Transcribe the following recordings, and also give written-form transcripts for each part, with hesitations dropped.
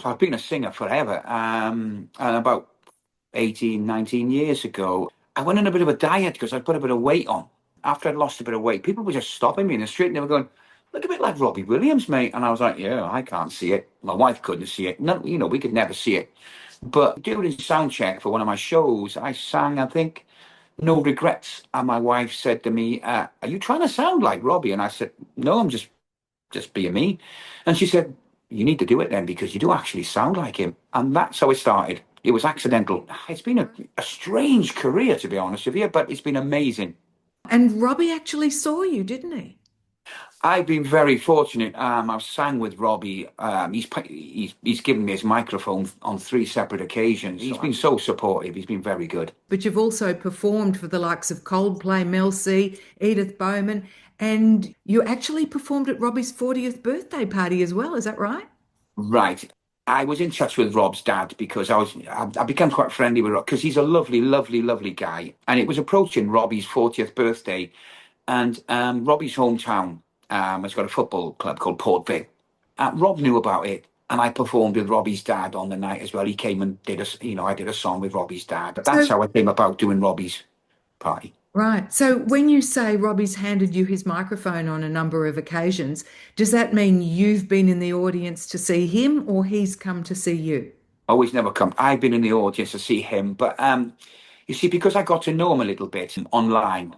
I've been a singer forever. And about 18, 19 years ago, I went on a bit of a diet because I put a bit of weight on. After I'd lost a bit of weight, people were just stopping me in the street and they were going, look a bit like Robbie Williams, mate. And I was like, yeah, I can't see it. My wife couldn't see it. No, we could never see it. But during sound check for one of my shows, I sang, I think, No Regrets. And my wife said to me, are you trying to sound like Robbie? And I said, no, I'm just being me. And she said, you need to do it then because you do actually sound like him. And that's how it started. It was accidental. It's been a strange career, to be honest with you, but it's been amazing. And Robbie actually saw you, didn't he? I've been very fortunate. I've sang with Robbie. He's given me his microphone on three separate occasions. He's been so supportive. He's been very good. But you've also performed for the likes of Coldplay, Mel C, Edith Bowman, and you actually performed at Robbie's 40th birthday party as well. Is that right? Right. I was in touch with Rob's dad because I became quite friendly with Rob because he's a lovely, lovely, lovely guy. And it was approaching Robbie's 40th birthday, and Robbie's hometown has got a football club called Port Vale. Rob knew about it, and I performed with Robbie's dad on the night as well. He came and I did a song with Robbie's dad. But that's So, how I came about doing Robbie's party. right. So when you say Robbie's handed you his microphone on a number of occasions, does that mean you've been in the audience to see him or he's come to see you? Always never come. I've been in the audience to see him, but you see, because I got to know him a little bit online,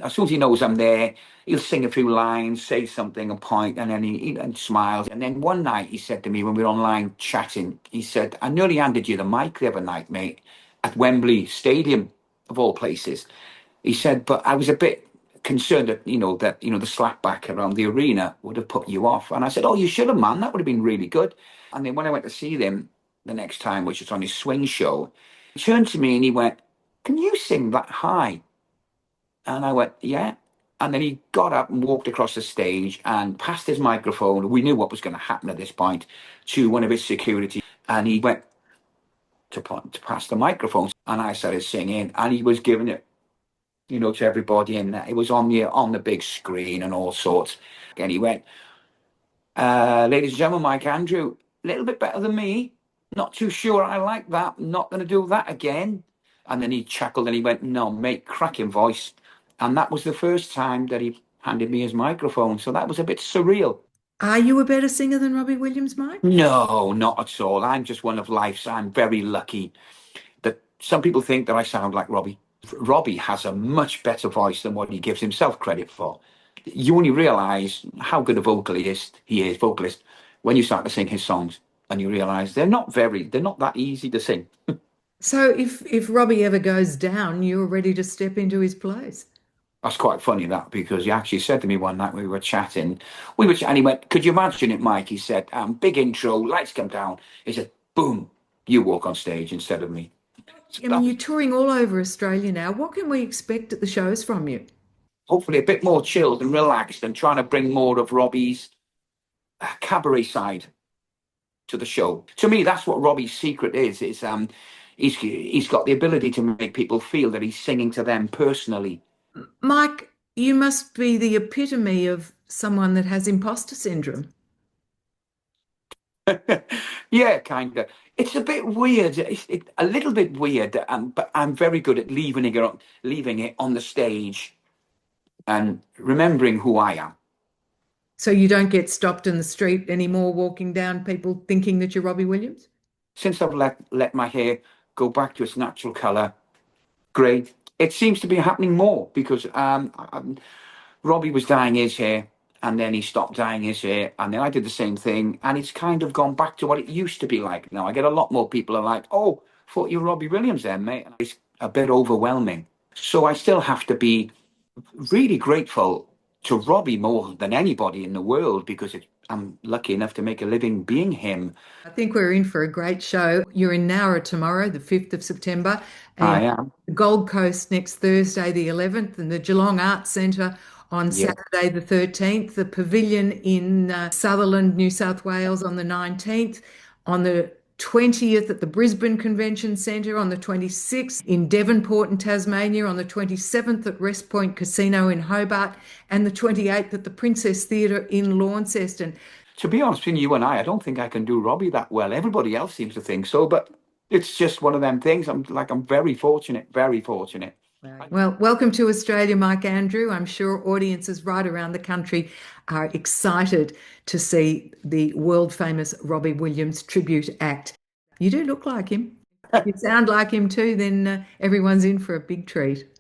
as soon as he knows I'm there, he'll sing a few lines, say something, a point, and then he smiles. And then one night he said to me when we were online chatting, he said, I nearly handed you the mic the other night, mate, at Wembley Stadium, of all places. He said, but I was a bit concerned that, the slapback around the arena would have put you off. And I said, oh, you should have, man. That would have been really good. And then when I went to see them the next time, which was on his swing show, he turned to me and he went, can you sing that high? And I went, yeah. And then he got up and walked across the stage and passed his microphone. We knew what was going to happen at this point to one of his security. And he went to pass the microphone. And I started singing and he was giving it, to everybody in there. It was on the big screen and all sorts. And he went, ladies and gentlemen, Mike Andrew, a little bit better than me. Not too sure I like that. Not going to do that again. And then he chuckled and he went, no, mate, cracking voice. And that was the first time that he handed me his microphone. So that was a bit surreal. Are you a better singer than Robbie Williams, Mike? No, not at all. I'm just one of life's. I'm very lucky that some people think that I sound like Robbie. Robbie has a much better voice than what he gives himself credit for. You only realize how good a vocalist, when you start to sing his songs and you realize they're not that easy to sing. So if Robbie ever goes down, you're ready to step into his place. That's quite funny that because he actually said to me one night and he went, could you imagine it, Mike? He said, big intro, lights come down. He said, boom, you walk on stage instead of me. So I mean, you're touring all over Australia now. What can we expect at the shows from you? hopefully a bit more chilled and relaxed and trying to bring more of Robbie's cabaret side to the show. To me, that's what Robbie's secret is he's got the ability to make people feel that he's singing to them personally. Mike, you must be the epitome of someone that has imposter syndrome. Yeah, kind of. It's a bit weird. A little bit weird, but I'm very good at leaving it on the stage and remembering who I am. So you don't get stopped in the street anymore walking down, people thinking that you're Robbie Williams? Since I've let my hair go back to its natural color, great. It seems to be happening more because Robbie was dyeing his hair and then he stopped dyeing his hair and then I did the same thing and it's kind of gone back to what it used to be like. Now I get a lot more people are like, oh, thought you were Robbie Williams then, mate. And it's a bit overwhelming. So I still have to be really grateful to Robbie more than anybody in the world because I'm lucky enough to make a living being him. I think we're in for a great show. You're in NOWRA tomorrow, the 5th of September, I and am. the Gold Coast next Thursday, the 11th, and the Geelong Arts Centre on Yeah. Saturday, the 13th, the Pavilion in Sutherland, New South Wales on the 19th, on the 20th at the Brisbane Convention Centre, on the 26th in Devonport in Tasmania, on the 27th at Rest Point Casino in Hobart, and the 28th at the Princess Theatre in Launceston. To be honest between you and I don't think I can do Robbie that well. Everybody else seems to think so, but it's just one of them things. I'm very fortunate, very fortunate. Well, welcome to Australia, Mike Andrew. I'm sure audiences right around the country are excited to see the world famous Robbie Williams tribute act. You do look like him. If you sound like him too, then everyone's in for a big treat.